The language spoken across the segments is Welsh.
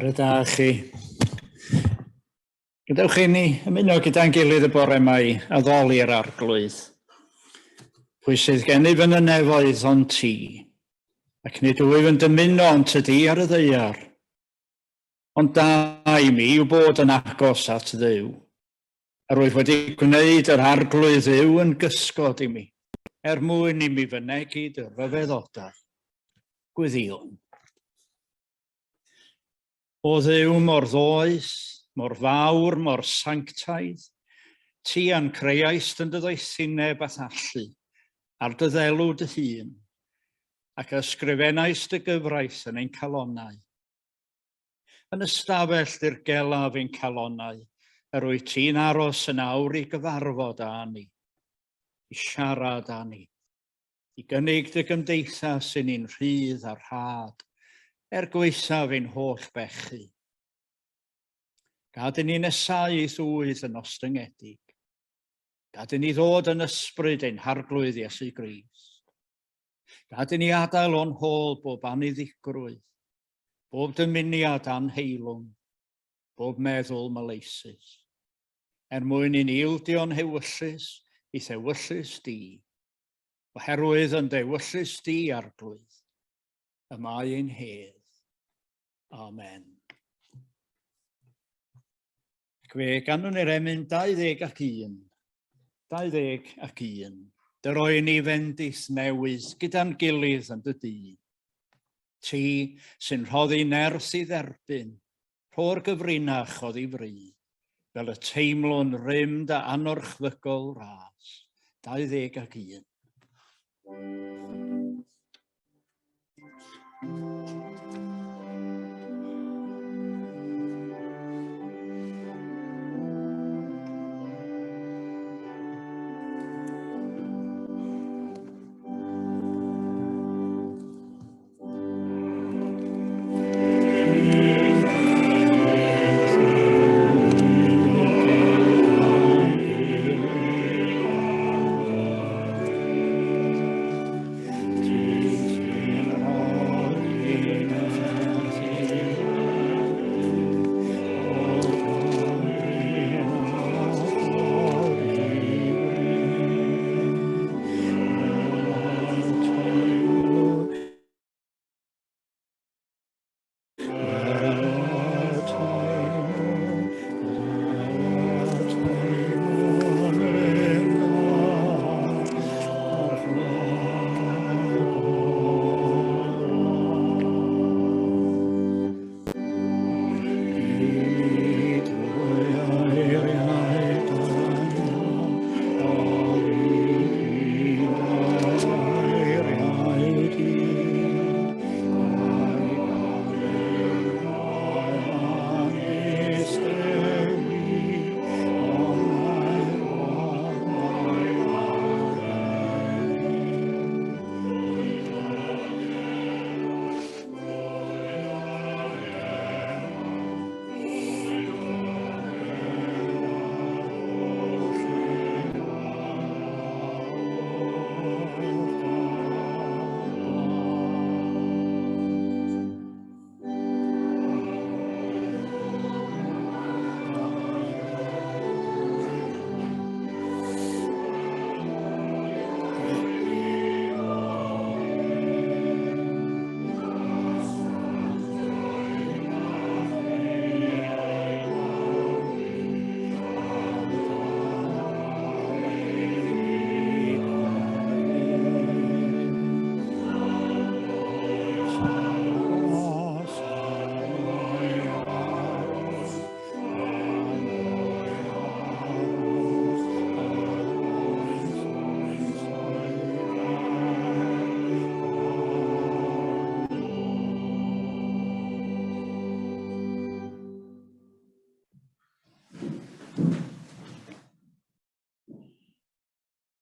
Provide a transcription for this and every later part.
Bore da chi. Gadewch chi ni ymuno gyda'n gilydd y bore yma addoli'r arglwydd. Pwy sydd gennyf yn y nefoedd ond ti, ac nid wyf yn dymuno ond tydi ar y ddeiar. Ond da i mi yw bod yn agos at Dduw, a rwyf wedi gwneud yr arglwydd Dduw yn gysgod i mi, mwyn i mi fynegid y rhyfeddodau. Gwyddion. O Dduw mor ddoes, mor fawr, mor sanctaidd, ti a'n creaist yn dy ddoethineb a thallu, ar dy ddelw dy hun, ac ysgrifennais dy gyfraith yn ein calonnau. Yn ystafell dy'r gelaf ein calonnau, yr wyt ti'n aros yn awr i gyfarfod â ni, i siarad â ni, i gynnig dy gymdeithas yn ein rhydd a rhad, gweithaf ein holl bechu. Gad i ni nesau ei ddwydd yn ostyngedig. Gad i ni ddod yn ysbryd ein harglwydd Iesu Grist. Gad i ni adael o'n hôl bob aniddigrwydd, bob dymuniad anheilwng, bob meddwl maleisus. Mwyn i ni ildio'n hewyllus i ddewyllus di, oherwydd yn dewyllus di arglwydd, y mae ein hedd. Amen. Fe ganwn ni'r emyn 21. 21. Dy roi ni fendith newydd gyda'n gilydd yn dy dyn. Ti sy'n rhoddi nerth i dderbyn, rho'r gyfrinach o ddifri, fel y teimlo'n rymd a anorchfygol ras. 21.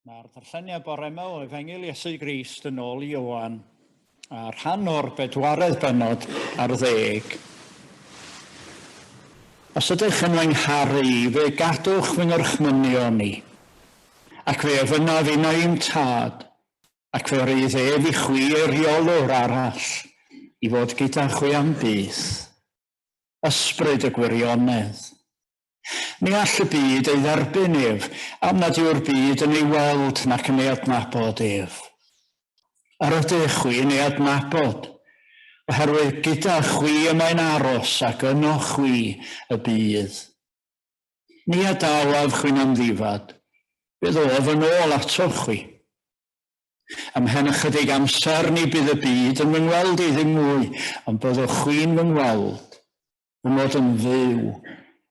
Mae'r darlleniad bore yma o Efengyl Iesu Grist yn ôl i Ioan, a rhan o'r 4 bennod ar 10. Os ydych yn fy ngharu, fe gadwch fy ngorchmynion ni, ac fe ofynaf un o'im tad, ac fe rydd ef i chwi reolwr arall, i fod gyda chwi am byth. ysbryd y gwirionedd. Ni all y byd ei dderbyn ef, am nad yw'r byd yn ei weld nac yn ei adnabod ef. Ar ydych chwi yn ei adnabod, oherwydd gyda chwi y mae'n aros ac yno chwi y bydd. Ni adawaf chwi'n amddifad, bydd of yn ôl ato chwi. Ymhen ychydig amser ni bydd y byd yn fy ngweld i ddim mwy, ond byddwch chwi'n fy ngweld, fy mod yn fyw,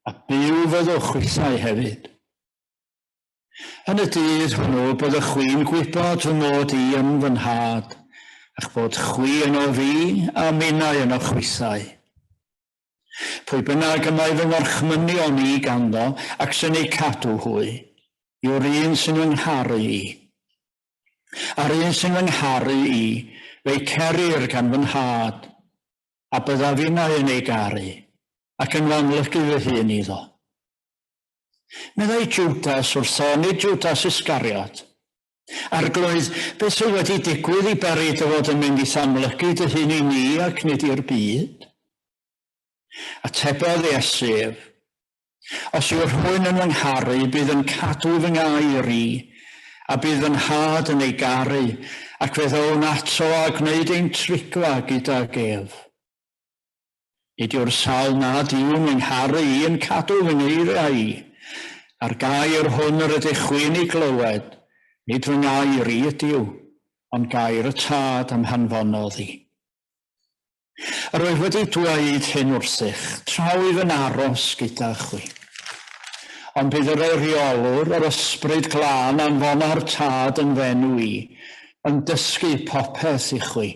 a byw fyddwch chwisau hefyd. Yn y dydd hwnnw byddwch chwi'n gwybod fy mod i yn fy nhad, a'ch bod chwi yno fi a minnau yno chwisau. Pwy bynnag y mae fy ngorchmynion i ganddo ac sy'n ei cadw hwy, yw'r un sy'n fy ngharu i. A'r un sy'n fy ngharu i, fe'i cerir gan fy nhad, a bydda finnau yn ei garu, ac yn famlygu fy hun iddo. Meddai Judas wrtho, nid Judas Iscariot. Arglwydd, beth sydd wedi digwydd i beri dy fod yn mynd i samlygu dy hun i ni ac nid i'r byd? Atebodd Iesu ef, os yw'r rhywun yn fy ngharu, bydd yn cadw fy ngair i, a bydd yn nhad yn ei garu, ac fydd o'n ato a gwneud ein trigfa gydag ef. Nid yw'r sawl nad yw'n fy ngharu i yn cadw fy ngeiriau i, a'r gair hwn yr ydych chwi'n ei glywed, nid fy ngair i ydyw, ond gair y tad am hanfonodd i. Rwyf wedi dweud hyn wrthych, traw i fy'n aros gyda chwi. Ond bydd yr reolwr, yr ysbryd glân anfona'r tad yn fenw i, yn dysgu popeth i chwi.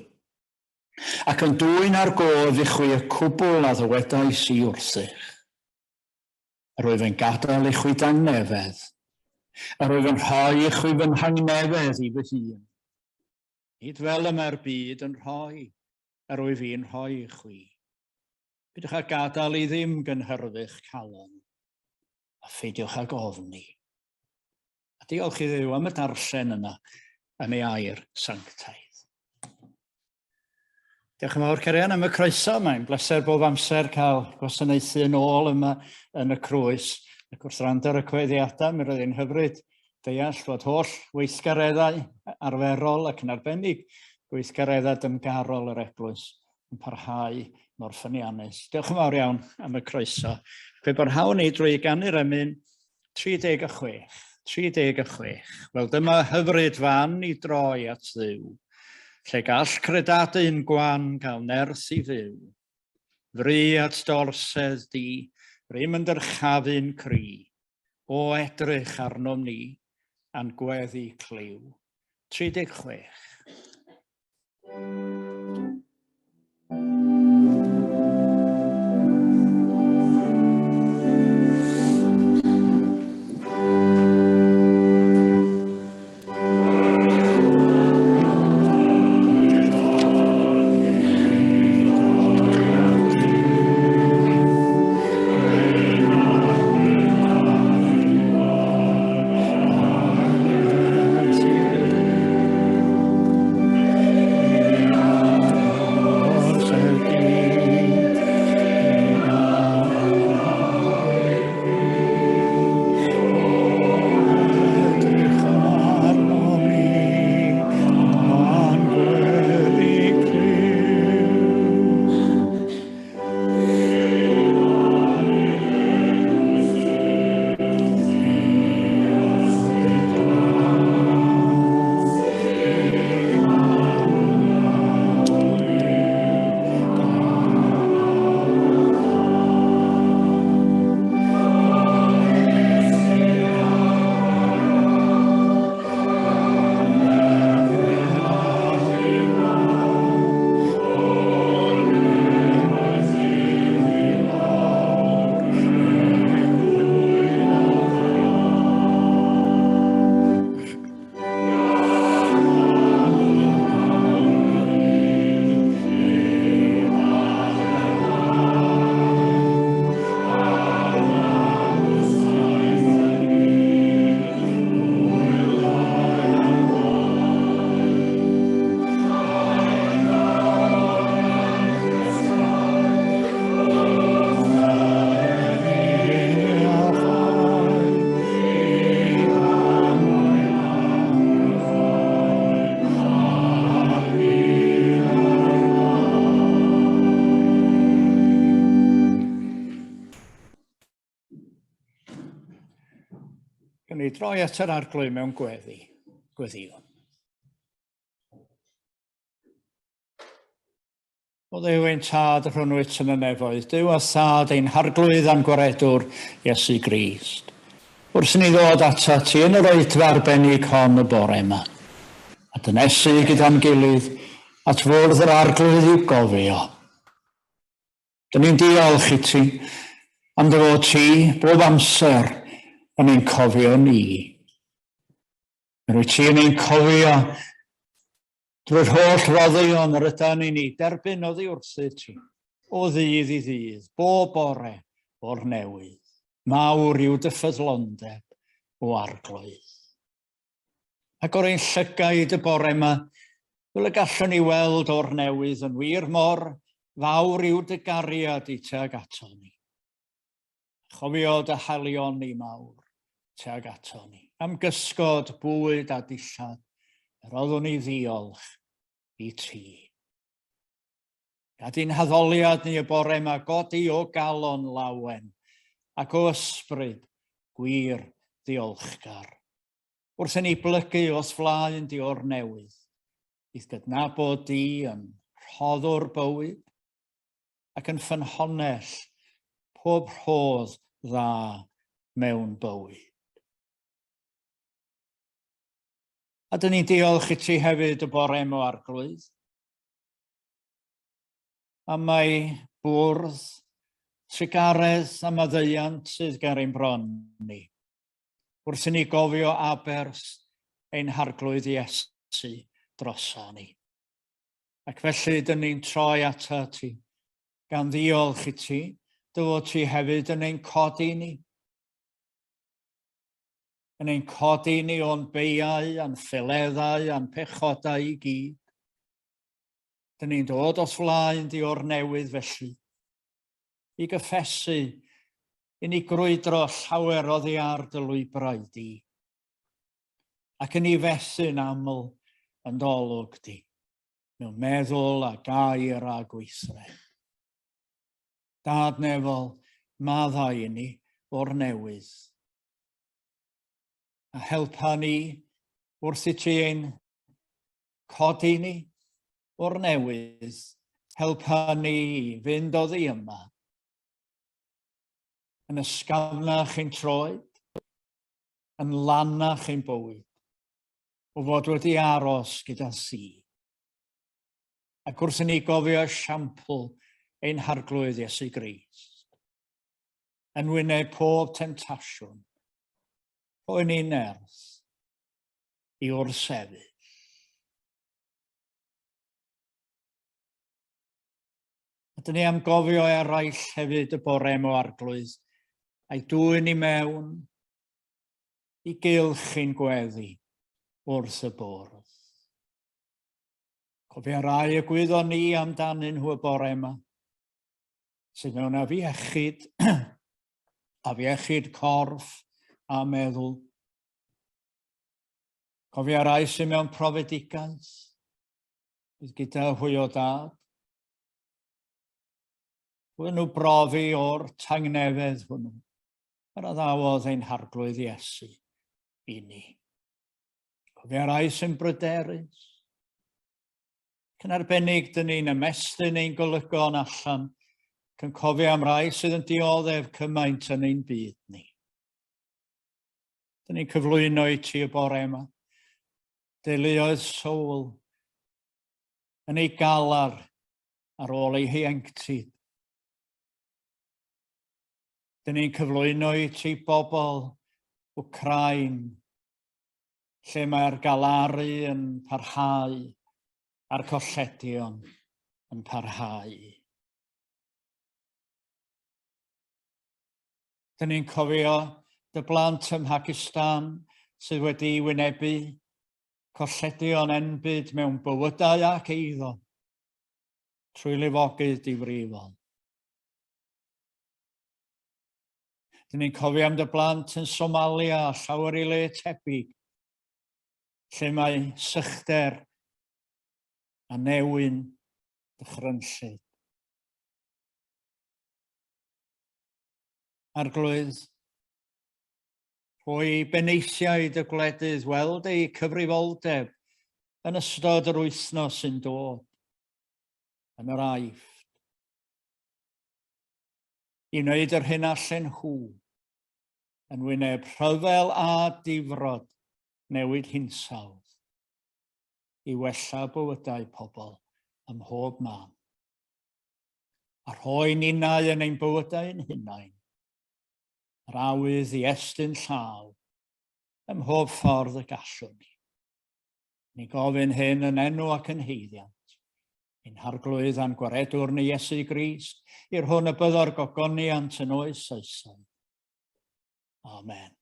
Ac yn dwyn ar gof i chwi y cwbl a ddywedais i wrthych. Rwyf yn gadael i chwi dangnefedd, a rwyf yn rhoi i chwi fy nhangnefedd i fy hun. Nid fel y mae'r byd yn rhoi, a rwyf i'n rhoi i chwi. Bydwch a gadael i ddim gynhyrfych calon, a pheidiwch ag ofni. A diolch i Dduw am y darllen yna yn ei air sanctaidd. Diolch yn fawr Cerian am y croeso. Mae'n bleser bob amser cael gwasanaethu yn ôl yma yn y Crwys. Ac wrth rand ar y coeddiadau, mi roedd ein hyfryd deall fod holl weithgareddau arferol ac yn arbennig gweithgareddau dymgarol yr Eglwys yn parhau mor ffyniannus. Diolch yn fawr iawn am y croeso. Fe barhaw ni drwy ganu'r emyn 36. 36. Wel, dyma hyfryd fan i droi at Dduw, lle gall credadu'n gwan gael nerth i fyw. Fri at dorsedd di, rym yn dyrchafu'n cri, o edrych arnom ni, a'n gweddi cliw. 36. droi at yr arglwydd mewn gweddion. O Dduw ein tad rhwnnwyd yn y nefoedd, Dyw a thad ein harglwydd a'n gwaredwr Iesu Grist. Wrth ni ddod ata ti yn yr oedfa arbennig hon y bore yma, a dynesu gyda'n gilydd at fwrdd yr arglwydd i'w gofio. Dyn ni'n diolch i ti am dy fod ti bob amser yn ein cofio ni. Rwyt ti yn ein cofio drwy'r holl roddion yr ydyn ni derbyn oddi wrthu ti, o ddydd i ddydd, bob bore o'r newydd. Mawr yw dy ffyddlondeb o arglwydd. Ac o'r ein llygaid y bore yma, fel y gallwn ni weld o'r newydd yn wir mor fawr yw dy gariad i tuag ato ni. Chofio dy halion ni mawr tuag ato ni. Am gysgod, bwyd a dillad, roeddwn ni ddiolch i ti. Gad i'n haddoliad ni y bore yma godi o galon lawen ac o ysbryd gwir ddiolchgar. Wrth i ni blygu os flaen di o'r newydd, bydd gydnabod di yn rhoddwr bywyd ac yn ffynhonnell pob rhodd dda mewn bywyd. A dyn ni'n diolch i ti hefyd y bore yma o arglwydd. A mae bwrdd, sigaredd a maddeuant sydd ger ein bron ni. Wrth i ni gofio abers ein harglwydd Iesu drosa ni. Ac felly dyn ni'n troi ata ti, gan ddiolch i ti, dy fod ti hefyd yn ein codi ni. Yn ein codi ni o'n beiau, a'n ffeleddau, a'n pechodau i gyd. Dyn ni'n dod os flaen di o'r newydd felly, i gyffesu, i ni grwydro llawer oddi ar dy lwybrau di, ac yn ei fethu'n aml yn dolwg di, mewn meddwl a gair a gweithred. Dad nefol, maddau i ni o'r newydd, a helpa ni wrth i ti ein codi ni o'r newydd, helpa ni fynd oddi yma, yn ysgafnach ein troed, yn lanach ein bywyd, o fod wedi aros gyda si. Ac wrth i ni gofio esiampl ein harglwydd Iesu Grist, yn wyneb pob tentasiwn, o ni'n nerth i wrthsefyll. A dyn ni am gofio eraill hefyd y bore yma o arglwydd, a'i dwy'n ni mewn i gylch ein gweddi wrth y bwrdd. Cofio rai y gwyddon ni amdanyn nhw y bore yma, sydd mewn afiechyd, afiechyd corff a meddwl. Cofio rai sydd mewn profedigaeth, bydd gyda hwy o dad. Fwy nhw brofi o'r tangnefedd hwnnw, ar addawodd ein harglwydd Iesu i ni. Cofio rai sy'n bryderus. Yn arbennig, dyn ni'n ymestyn ein golygon allan, ac yn cofio am rai sydd yn dioddef cymaint yn ein byd ni. Dyn ni'n cyflwyno i ti y bore yma, deuluoedd sôl, yn ei galar ar ôl ei hienctid. Dyn ni'n cyflwyno i ti bobl Wcrain, lle mae'r galaru yn parhau a'r colledion yn parhau. Dyn ni'n cofio dy blant ym Mhacistan sydd wedi wynebu colledion enbyd mewn bywydau ac eiddo trwy lifogydd difrifol. Dyn ni'n cofio am dy blant yn Somalia a llawer i le tebyg, lle mae sychder a newyn dychrynllyd. Arglwydd, Pwy beneithiaid y gwledydd weld ei cyfrifoldeb yn ystod yr wythnos sy'n dod, yn yr aifft, i wneud yr hyn allan nhw, yn wyneb rhyfel a difrod newid hinsawdd, i wella bywydau pobl ym mhob man. A rhoi ninnau yn ein bywydau'n hunain, yr awydd i estyn llaw ym mhob ffordd y gallwn ni. Ni gofyn hyn yn enw ac yn heiddiant, ein harglwydd a'n gwaredwr ni Iesu Grist, i'r hwn y byddor gogoniant yn oes oesoedd. Amen.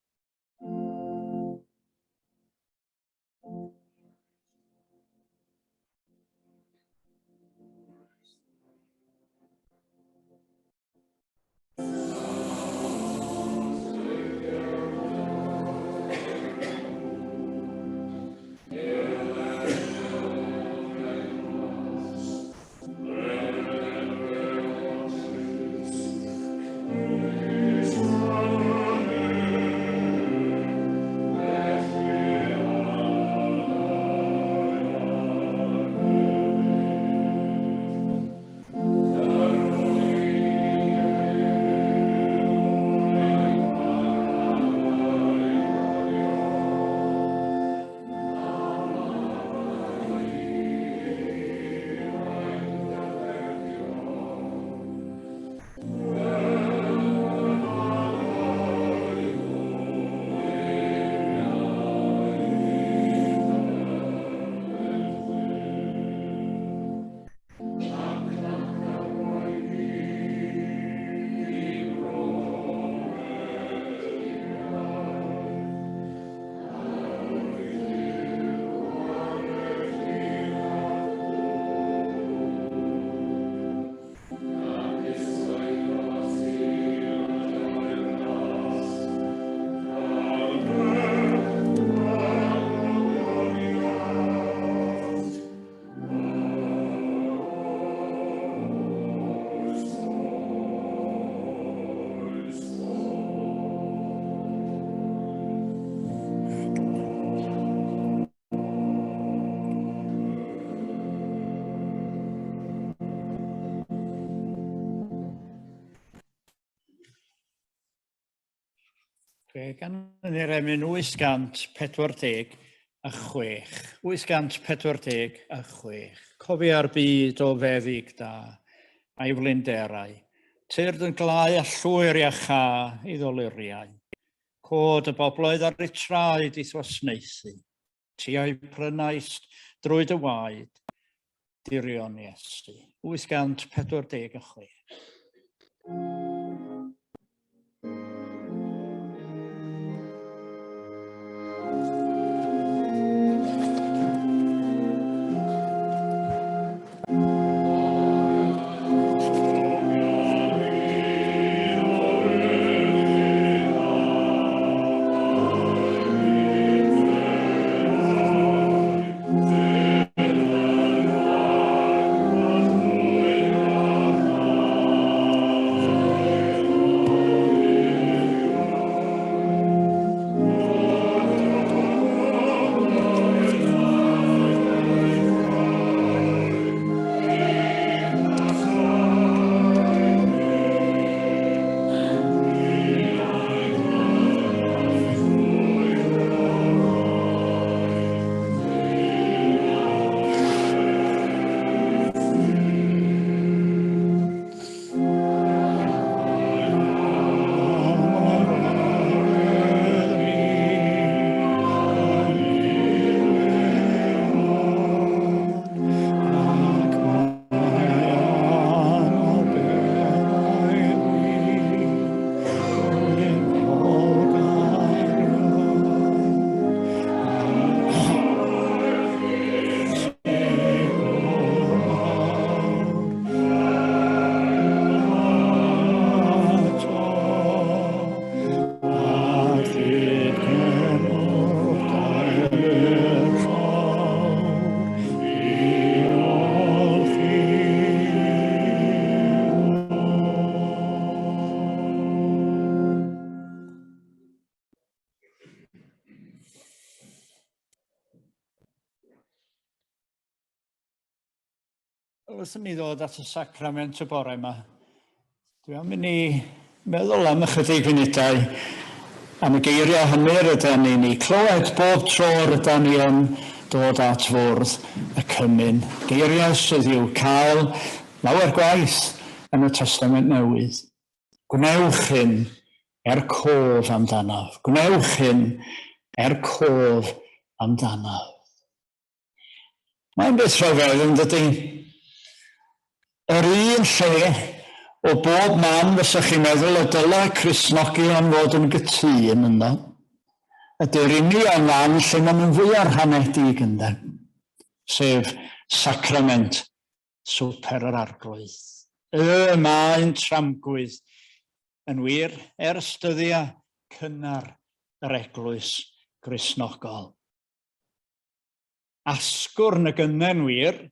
Gan yn yr emyn 846. 846. Cofia'r byd o feddyg da, a'i flinderau. Tyrd yn glau a llwyr iach i ddoluriau. Cod y bobloedd ar eu traed i thwasneithu. Ti a'i prynaist drwy dy waed, dirion Iesu. 846. Amen. Wel, os ni ddod at y sacrament y bore yma, dwi am i ni meddwl am ychydig funudau am y geiriau hynny rydyn ni clywed bob tro rydyn ni yn dod at fwrdd y cymyn. Geiriau sydd i'w cael lawer gwaith yn y Testament Newydd. Gwnewch hyn cof amdanaf. Gwnewch hyn cof amdanaf. Mae'n beth rhyfedd yn dydy. Yr un lle o bob man fysach chi'n meddwl y dylai Cristnogion fod yn gytun yno. Ydy'r union man lle maen nhw'n fwy arhanedig ynddo. Sef sacrament swper yr arglwydd. Mae'n tramgwydd yn wir ers dyddiau cynnar yr Eglwys Gristnogol. Asgwrn y gynnen wir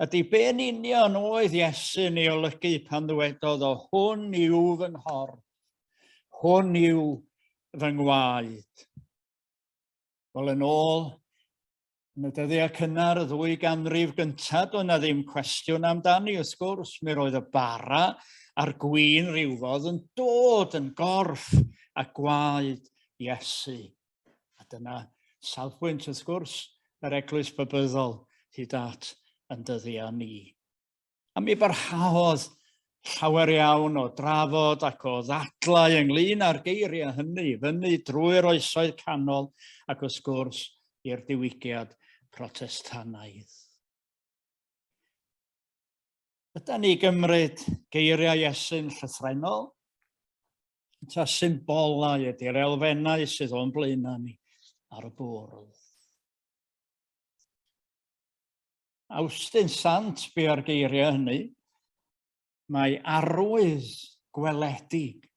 ydy be'n union oedd Iesu'n ei olygu pan ddwedodd o hwn yw fy nghorff, hwn yw fy ngwaed. Wel yn ôl, yn y dyddiau cynnar y 2 ganrif gyntaf, doedd yna ddim cwestiwn amdani, wrth gwrs, mi roedd y bara a'r gwin rywfodd yn dod yn gorff a gwaed Iesu. A dyna safbwynt, wrth gwrs, yr Eglwys Bybyddol hyd at yn dyddiau ni. A mi barhaodd llawer iawn o drafod ac o ddadlau ynglyn â'r geiriau hynny, fyny drwy'r oesoedd canol ac wrth gwrs i'r diwygiad Protestanaidd. Ydyn ni gymryd geiriau Iesu'n llythrenol? Ta symbolau ydy'r elfennau sydd o'n blaenau ni ar y bwrdd. Awstyn sant bu ar geiriau hynny, mae arwydd gweledig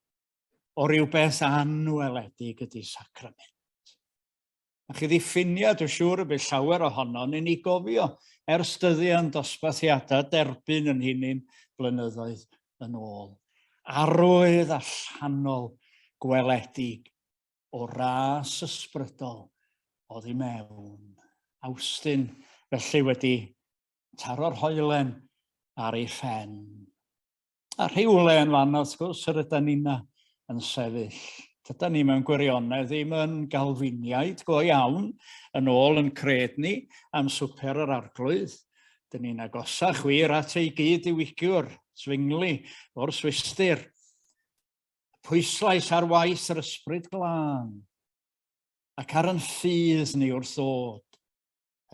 o rywbeth anweledig ydy sacrament. A chi ddiffiniad, dwi'n siŵr y bydd llawer ohono ni ni gofio ers dyddiau'n dosbarthiadau derbyn yn hunin blynyddoedd yn ôl. Arwydd allanol gweledig o ras ysbrydol oddi mewn. Awstyn felly wedi taro'r hoelen ar ei phen. A rhywle yn fan, wrth gwrs, yr ydyn ni'na yn sefyll. Dydyn ni mewn gwirionedd ddim yn galfiniaid go iawn yn ôl yn cred ni am swper yr arglwydd. Dyn ni'n agosach wir at ei gyd diwygiwr, swingli o'r Swistir. Pwyslais ar waith yr ysbryd glân ac ar yn ffydd ni wrth ddod.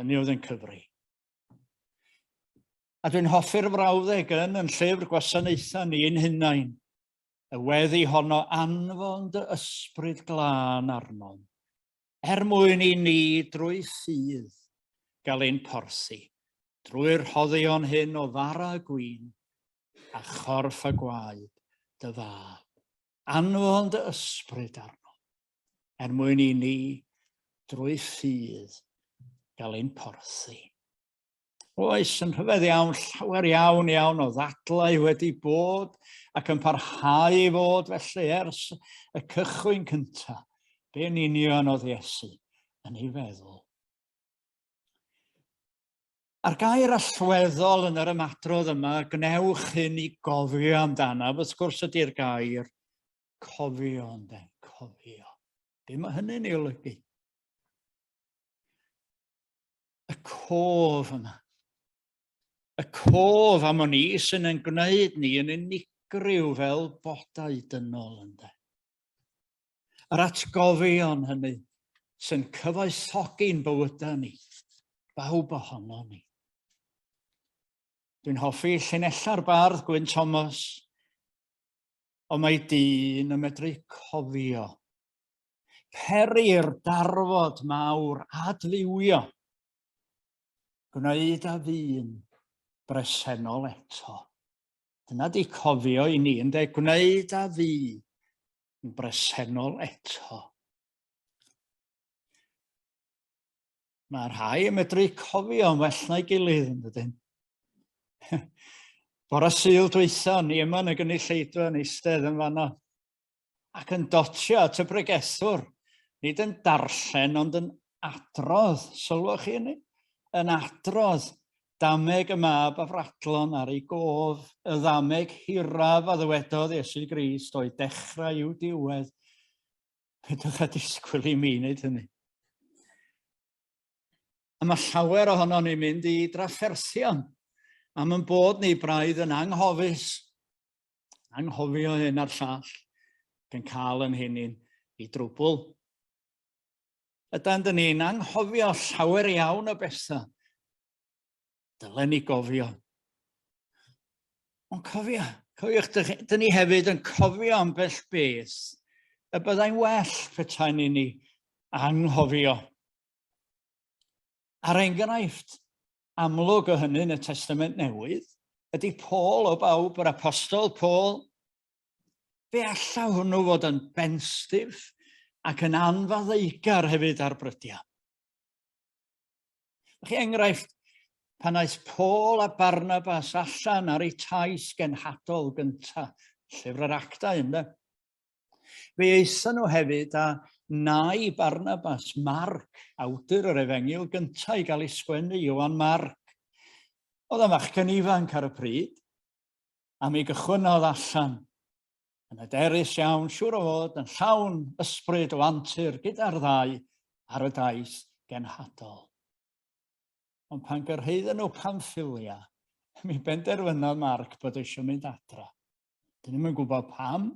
Hynny oedd yn cyfri. A dwi'n hoffi'r frawddeg yn llyfr Gwasanaethau ni'n hunain, y weddi honno anfon dy ysbryd glân arnom, mwyn i ni drwy ffydd gael ein porthi, drwy'r rhoddion hyn o fara gwyn a chorff a gwaed dy fab. Anfon dy ysbryd arnom, mwyn i ni drwy ffydd gael ein porthi. Oes yn rhyfedd iawn, llawer iawn o ddadlau wedi bod ac yn parhau i fod felly ers y cychwyn cyntaf. Be'n union oedd Iesu yn ei feddwl. A'r gair allweddol yn yr ymadrodd yma, gnewch hyn i gofio amdana, wrth gwrs ydy'r gair cofio ynde, cofio. Be mae hynny'n ei olygu? Y cof yma. Y cof am o'n i sy'n yn gwneud ni yn unigryw fel bodau dynol ynde. Yr atgofion hynny sy'n cyfoethogi'n bywydau ni, bawb ohono ni. Dwi'n hoffi llunella'r bardd Gwyn Thomas, o mae dyn yn medru cofio, peri'r darfod mawr adfywio, gwneud a fi'n bresennol eto. Dyna di cofio i ni, ynde, gwneud a fi yn bresennol eto. Mae'r rhai yn medru cofio yn well na'i gilydd, yndydyn. Bore Sul dwytha, ni yma yn y gynulleidfa yn eistedd yn fanno, ac yn dotio at y bregethwr, nid yn darllen ond yn adrodd, sylwch chi hynny, yn adrodd Dameg y mab a fradlon ar ei gof, y ddameg hiraf a ddywedodd Iesu Grist o'i dechrau i'w diwedd. Pidwch a disgwyl i mi wneud hynny. A mae llawer ohono ni'n mynd i drafferthion am yn bod ni braidd yn anghofus, anghofio hyn a'r llall, gan cael yn hynny'n i drwbl. Ydan dyn ni'n anghofio llawer iawn o bethau. Dylen ni gofio. Ond cofiwch, dyn ni hefyd yn cofio ambell beth y byddai'n well petai ni anghofio. Ar enghraifft amlwg o hynny yn y Testament Newydd ydy Paul o bawb, yr apostol Paul. Fe alla hwnnw fod yn benstif ac yn anfaddeugar hefyd ar brydiau. Chi enghraifft, pan aeth Paul a Barnabas allan ar eu trais genhadol gyntaf, llyfr yr Actau ynddo. Fe eithon nhw hefyd a nai Barnabas, Marc, awdur yr Efengyl gyntaf i gael ei sgwennu, Ioan Marc. Oedd y fachgen ifanc ar y pryd, a mi gychwynodd allan yn hyderus iawn, siŵr o fod, yn llawn ysbryd o antur gyda'r ddau ar y daith genhadol. Ond pan gyrhaedden nhw Pamffilia, mi benderfynodd Marc bod eisiau mynd adra. Dyn nhw'n gwybod pam,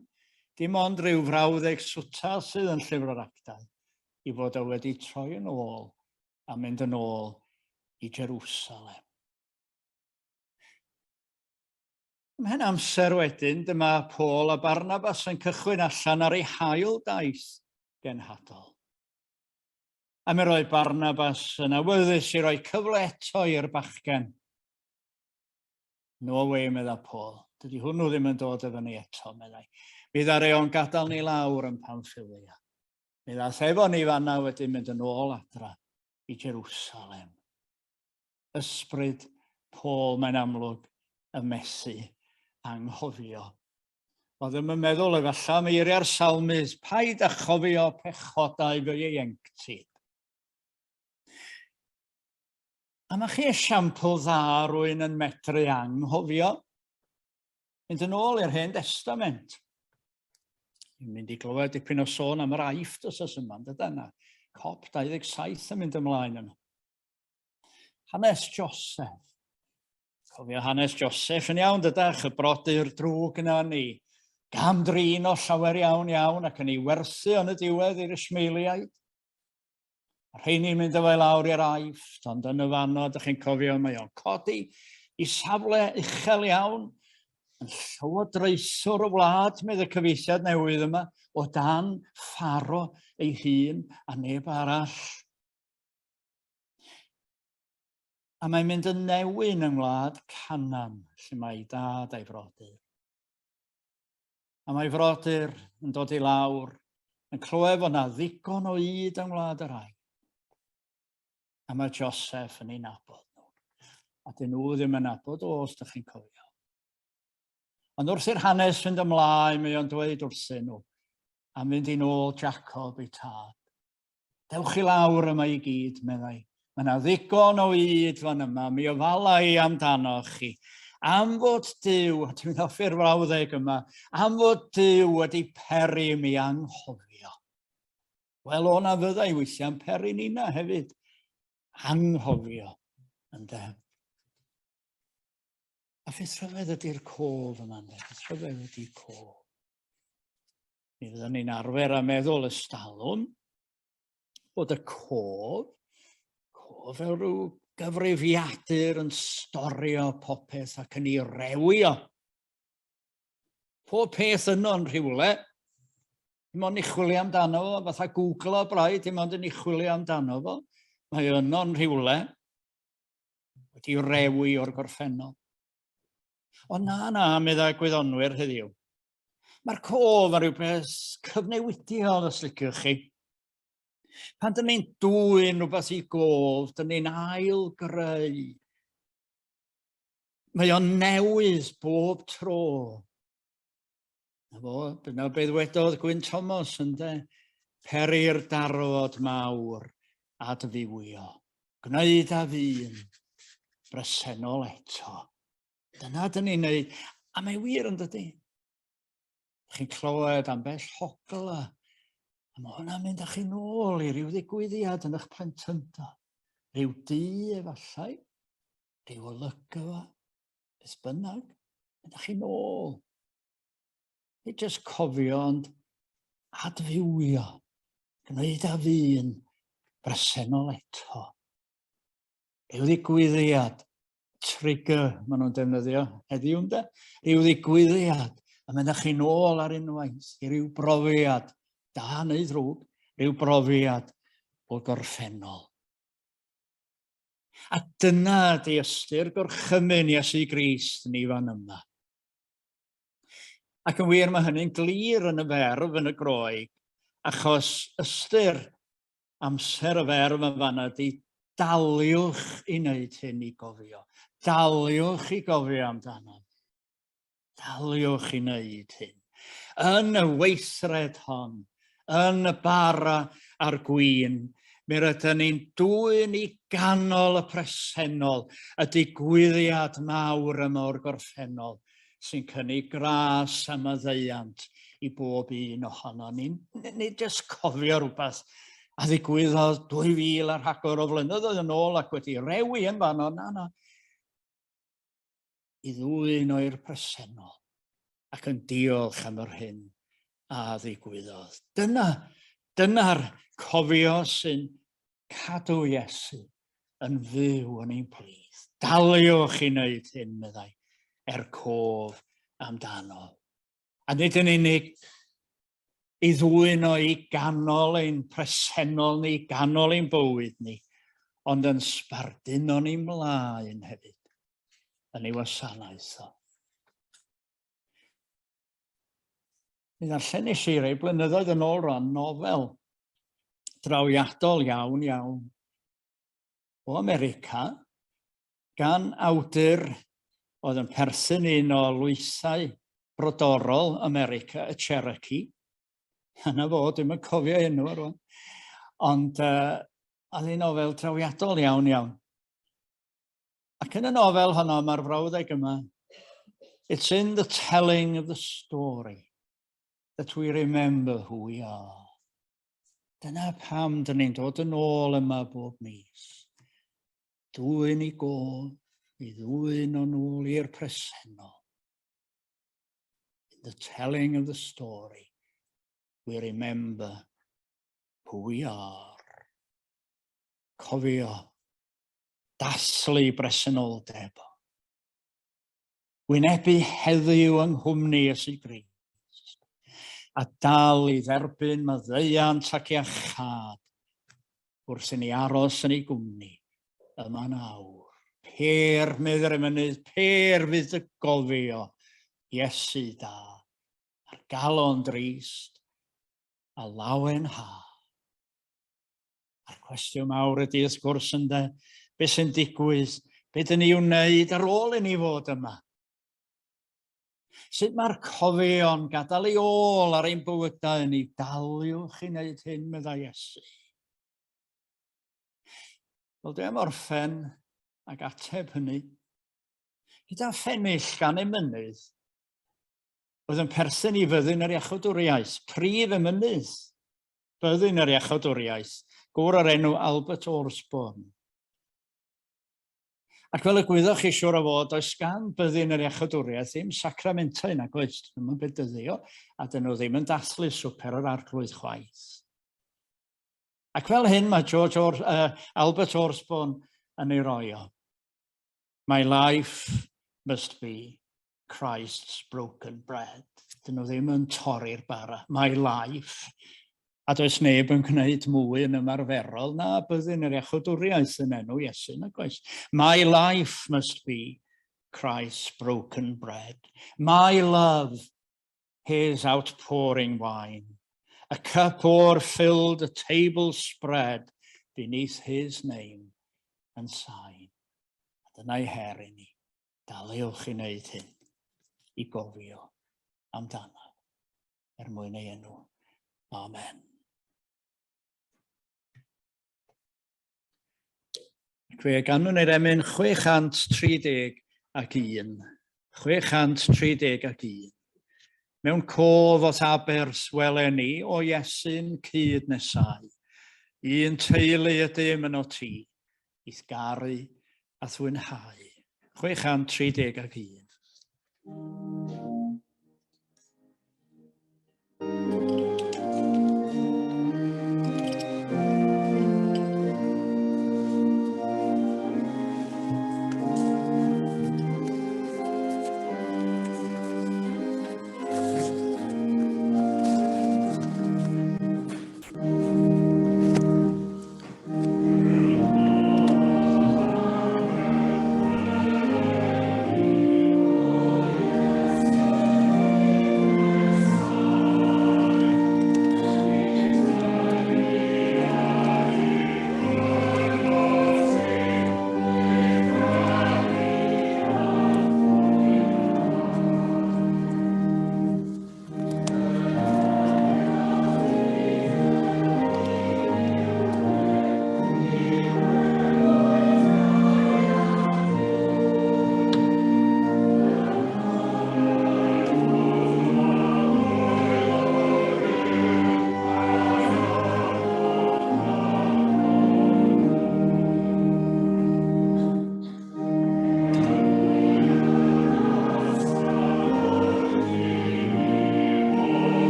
dim ond rhyw frawddeg swta sydd yn llyfr yr Actau, i fod o wedi troi yn ôl a mynd yn ôl i Jerusalem. Ymhen amser wedyn, dyma Paul a Barnabas yn cychwyn allan ar ei hael daith genhadol. A mi roedd Barnabas yn awyddus i roi cyfle eto i'r bachgen. No way, medda Paul. Dydy hwnnw ddim yn dod efo ni eto, meddai. Mi ddare o'n gadael ni lawr yn Pamffilia. Mi ddath efo ni fanna wedyn mynd yn ôl adra i Jerusalem. Ysbryd Paul, mae'n amlwg, y mesu anghofio. Oedd ddim yn meddwl efallai am eiriau'r salmydd, paid â chofio pechodau fy ieuenctid. A mae chi esiampl dda rwy'n yn medru anghofio. Mynd yn ôl i'r Hen Testament. Dwi'n mynd i glywed dipyn o sôn am yr Aifft os yma, dyna. Cop 27 yn mynd ymlaen yno. Hanes Joseph. Cofio hanes Joseph yn iawn, dydach, y brodyr drwg yna ni. Gam drin o llawer iawn ac yn ei werthu yn y diwedd i'r Ismaeliaid. A'r rheini'n mynd efo lawr i'r Aifft, ond yn y fanno, ydych chi'n cofio, mae o'n codi i safle uchel iawn, yn llywodraethwr o wlad, medd y cyfeithiad newydd yma, o dan pharo ei hun a neb arall. A mae'n mynd yn newyn yng ngwlad Canan, lle mae dad a'i frodyr. A mae frodyr yn dod i lawr, yn clywed fod yna ddigon o yd yng ngwlad yr Aifft. A mae Joseph yn ei nabod nhw. A dyn nhw ddim yn nabod os ydych chi'n cofio. Ond wrth i'r hanes fynd ymlaen, mae o'n dweud wrthyn nhw, a mynd i nôl Jacob ei tad. Dewch i lawr yma i gyd, meddai. Mae yna ddigon o yd fan yma, mi ofalai amdano chi. Am fod Duw, a dwi'n hoffi'r frawddeg yma, am fod Duw wedi peri mi anghofio. Wel, o'na fyddai weithiau'n peri nina hefyd. Anghofio, ynde. A beth rhyfedd ydy'r cof yma, ynde? Beth rhyfedd ydy'r cof. Mi fyddwn ni'n arfer a meddwl ystalwn bod y cof fel rhyw gyfrifiadur yn storio popeth ac yn ei rewio. Pob peth yno'n rhywle, dim ond i chwilio amdano fo, fatha Google o braidd, dim ond yn ei chwilio amdano fo. Mae yno'n rhywle wedi rewi o'r gorffennol. Ond na, meddai gwyddonwyr heddiw. Mae'r cof yn rhywbeth cyfnewidiol, os liciwch chi. Pan dyn ni'n dwyn rhywbeth i gof, dyn ni'n ailgreu. Mae o'n newydd bob tro. Dyna beth wedodd Gwyn Thomas, ynde? Peri'r darfod mawr a dyfywio. Gwneud a ddyn bresennol eto. Dyna dyn ni'n neud, a mae wir yn dydy. Chi'n clywed am bell hogl a mae hwnna'n mynd â chi nôl i ryw ddigwyddiad yn eich plentyndod. Ryw dŷ efallai, ryw olygfa, beth bynnag, mynd â chi nôl. Nid jyst cofio, ond adfywio, gwneud â fi'n bresennol eto. Ryw ddigwyddiad, trigger, maen nhw'n defnyddio heddiw ynde, ryw ddigwyddiad, a mynd â chi nôl ar unwaith i ryw brofiad, da neu ddrwg, ryw brofiad o gorffennol. A dyna di ystyr gorchymyn Iesu Grist ni fan yma. Ac yn wir mae hynny'n glir yn y ferf yn y Groeg, achos ystyr amser y ferf yn fanna di daliwch i wneud hyn i gofio. Daliwch i gofio amdano. Daliwch i wneud hyn. Yn y weithred hon, yn y bara a'r gwyn, mi rydyn ni'n dwyn i ganol y presennol, y digwyddiad mawr y mor gorffennol, sy'n cynnig gras am y ddeiant i bob un ohono ni. Nid jyst cofio rhywbeth a ddigwyddodd 2000 ar rhagor o flynyddoedd yn ôl ac wedi rewi yn fanno, na. I ddwyn o'r presennol ac yn diolch am yr hyn a ddigwyddodd. Dyna'r cofio sy'n cadw Iesu yn fyw yn ein plith. Daliwch i wneud hyn, meddai, cof amdano. A nid yn unig i ddwyn o i ganol ein presennol ni, ganol ein bywyd ni, ond yn sbardun o'n i mlaen hefyd, yn ei wasanaeth o. Mi ddarllen i rei blynyddoedd yn ôl ran nofel drawiadol iawn o America, gan awdur oedd yn perthyn un o lwythau brodorol America, y Cherokee. Yna fo, dwi'm yn cofio enw rwan. Ond oedd hi'n nofel drawiadol iawn. Ac yn y nofel honno, mae'r frawddeg yma, it's in the telling of the story that we remember who we are. Dyna pam dyn ni'n dod yn ôl yma bob mis. Dwyn i gof, i ddwyn o'n ôl i'r presennol. In the telling of the story, we remember who we are. Cofio, dathlu bresenoldeb. Wynebu heddiw yng nghwmni Iesu Grist. A dal i dderbyn maddeuant ac iachad wrth i ni aros yn ei gwmni yma nawr. Per meddyr y mynydd, per fydd y gofio Iesu da, a'r galon drist, a lawen ha. A'r cwestiwn mawr ydy wrth gwrs ynde, beth sy'n digwydd, beth dyn ni wneud ar ôl i ni fod yma? Sut mae'r cofio'n gadael ei ôl ar ein bywydau ni, daliwch i wneud hyn, meddai Iesu. Wel, dwi'n orffen ac ateb hynny. Gyda ffennill gan ei mynydd, oedd yn perthyn i fyddin yr iachawdwriaeth, prif emynydd byddin yr iachawdwriaeth, gŵr o'r enw Albert Osborne. Ac fel y gwyddoch chi siŵr o fod, oes gan byddin yr iachawdwriaeth ddim sacramentau nag oes, ddim yn bedyddio, a dyn nhw ddim yn dathlu swper yr arglwydd chwaith. Ac fel hyn mae Albert Osborne yn ei roi o. My life must be Christ's broken bread. Dyn nhw ddim yn torri'r bara. My life. A does neb yn gwneud mwy yn ymarferol na byddin yr iachawdwriaeth yn enw Iesu nag oes. My life must be Christ's broken bread. My love, his outpouring wine. A cup o'er-filled, a table spread beneath his name and sign. A dyna'i her i ni. Daliwch i wneud hyn, i gofio amdano, mwyn ei enw. Amen. Fe ganwn ni'r emyn 631. 631. Mewn cof o Abers weleni o Iesu'n cyd nesau. Un teulu ydym yn o ti, eithgaru a thwynhau. 631.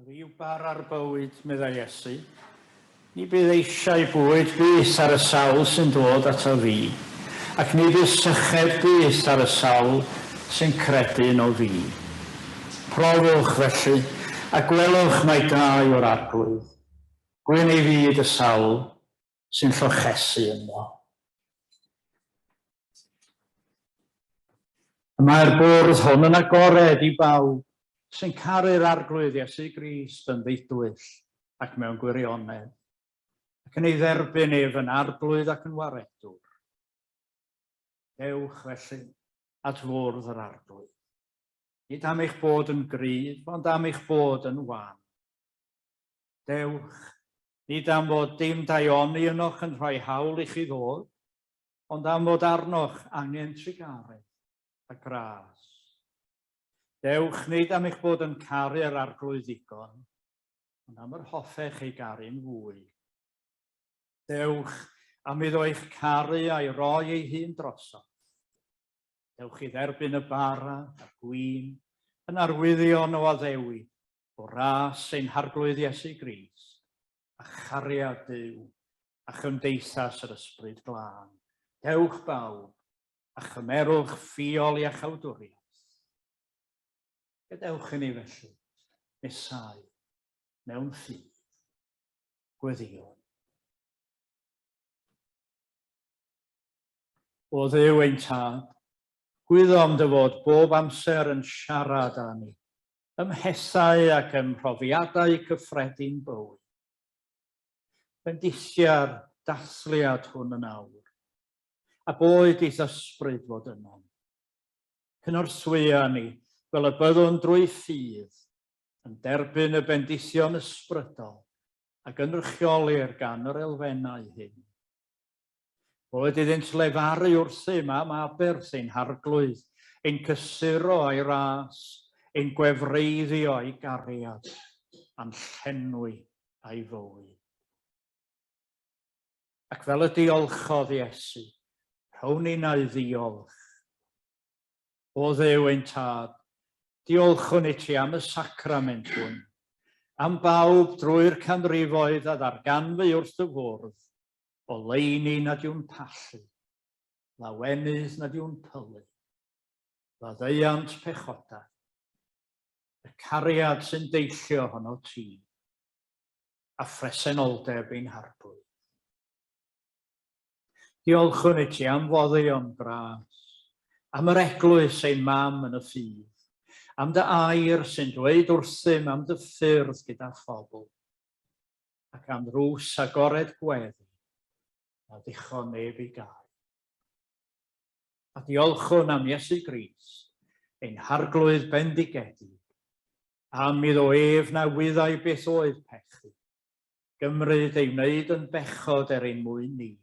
Ryw bar ar bywyd, medda Iesu, ni bydd eisiau bwyd bys ar y sawl sy'n dod ato fi, ac ni bydd syched bys ar y sawl sy'n credu'n o fi. Profwch felly, a gwelwch mai da yw'r arglwydd, gwyn ei fyd y sawl sy'n llochesu yno. Mae'r bwrdd hwn yn agored i bawb sy'n caru'r arglwydd Iesu Grist yn ddeudwyll ac mewn gwirionedd, ac yn ei dderbyn ef yn arglwydd ac yn waredwr. Dewch felly at fwrdd yr arglwydd. Nid am eich bod yn gryf, ond am eich bod yn wan. Dewch, nid am fod dim daioni ynoch yn rhoi hawl i chi ddod, ond am fod arnoch angen trigaredd a gras. Dewch nid am eich bod yn caru'r arglwydd ddigon, ond am yr hoffech ei garu'n fwy. Dewch am iddo eich caru a'i roi ei hun drosodd. Dewch i dderbyn y bara a gwyn yn arwyddion o addewi o ras ein harglwydd Iesu Grist, a chariad Duw a chymdeithas yr ysbryd glân. Dewch bawb a chymerwch ffiol i'ch awdwriaeth. Gadewch i ni felly, nesau, mewn ffydd, gweddion. O Dduw ein tad, gwyddom dy fod bob amser yn siarad â ni, ymhesau ac ymhrofiadau cyffredin bywyd. Bendithia'r dathliad hwn yn awr, a boed eith ysbryd fod yno. Cynorswya ni, fel y byddwn drwy ffydd, yn derbyn y bendithion ysbrydol ac yn rheolir gan yr elfennau hyn. Boed iddynt lefaru wrthym am aberth ein harglwydd, ein cysuro a'i ras, ein gwefreiddio a'i gariad, a'n llenwi a'i fywyd. Ac fel y diolchodd Iesu, rhown ni na ddiolch. O Dduw ein tad, diolchwn i ti am y sacrament hwn, am bawb drwy'r canrifoedd a ddarganfu wrth y fwrdd, o leini nad yw'n pallu, lawenydd nad yw'n pylu, faddeuant pechoda, y cariad sy'n deillio honno ti, a phresenoldeb ein harbwyd. Diolchwn i ti am foddion bras, am yr eglwys ein mam yn y ffydd, am dy air sy'n dweud wrthym am dy ffyrdd gyda phobl, ac am ddrws agored gweddi, a ddicho neb i gael. A diolchwn am Iesu Grist, ein harglwydd bendigedig, am iddo ef na wyddau beth oedd pechu, gymryd ei wneud yn bechod ein mwyn ni,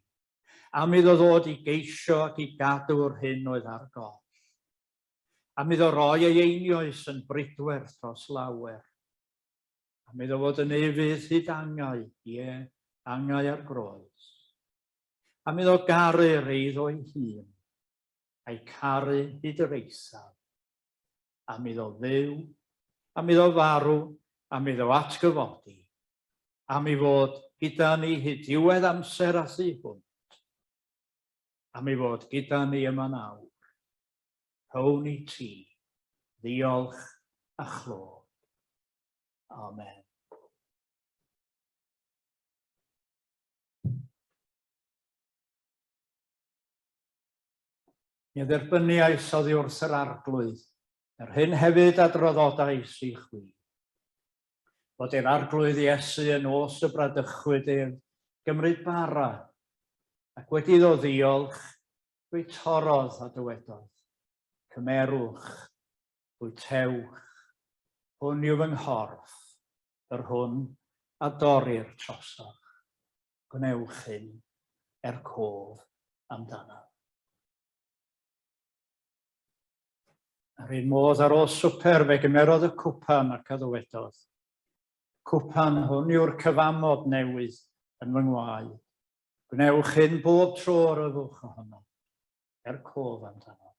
am iddo ddod i geisio ac i gadw'r hyn oedd ar goll, am iddo roi ei einioes yn bridwerth dros lawer, am iddo fod yn efydd hyd angau, angau ar groes, am iddo garu'r eiddo ei hun, a'i caru hyd yr eithaf, am iddo dduw, am iddo farw, am iddo atgyfodi, am i fod gyda ni hyd diwedd amser a thu hwnt, am i fod gyda ni yma nawr. Rhown i ti, ddiolch a chlod. Amen. Mi dderbyniais oddi wrth yr arglwydd, hyn hefyd a droddodais i chwi. Bod e'r arglwydd Iesu yn os y bradychwyd ef gymryd bara, ac wedi iddo ddiolch, dwi torodd a dywedodd. Cymerwch, bwytewch, hwn yw fy nghorff, yr hwn a dorri'r trosach. Gwnewch hyn cof amdano. Ar un modd ar ôl swper fe gymerodd y cwpan ac a ddywedodd. Cwpan hwn yw'r cyfamod newydd yn fy ngwaed. Gwnewch hyn bob tro ar y fwch ohono, cof amdano.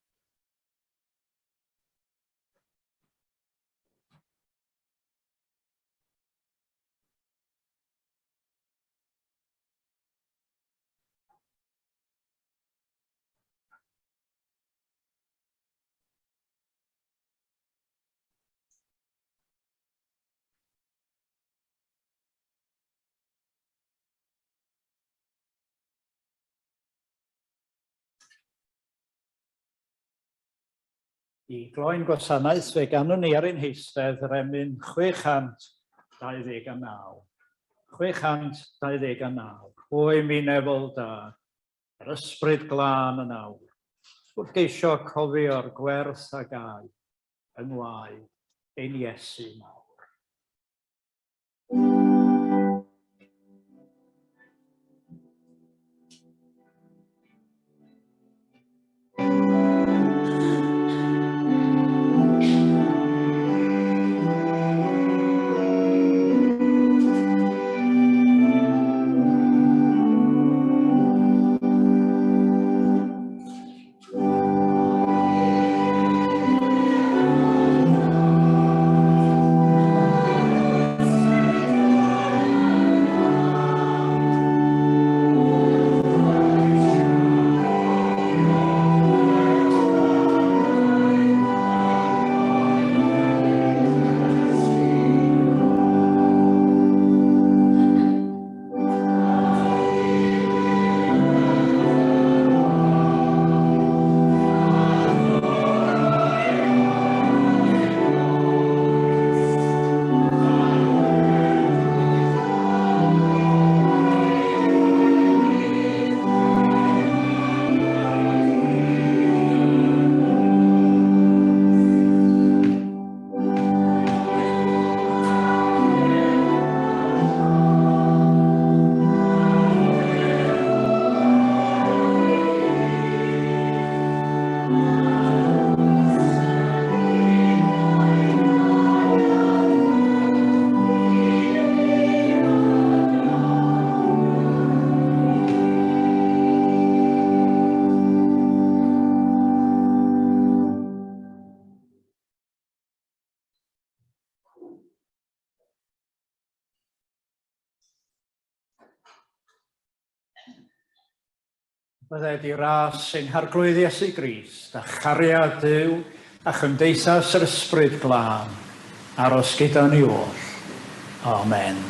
I gloi'n gwasanaeth fe ganwn ni ar ein heistedd yr emyn 629. 629. Hwy mi nefol da, yr ysbryd glân yn awr, wrth geisio cofio'r gwerth a gau, yng ngwaed ein Iesu nawr. Bydde di ras ein harglwyddias i Grist, a chariad Duw, a chymdeithas yr ysbryd glân, aros gyda ni oll. Amen.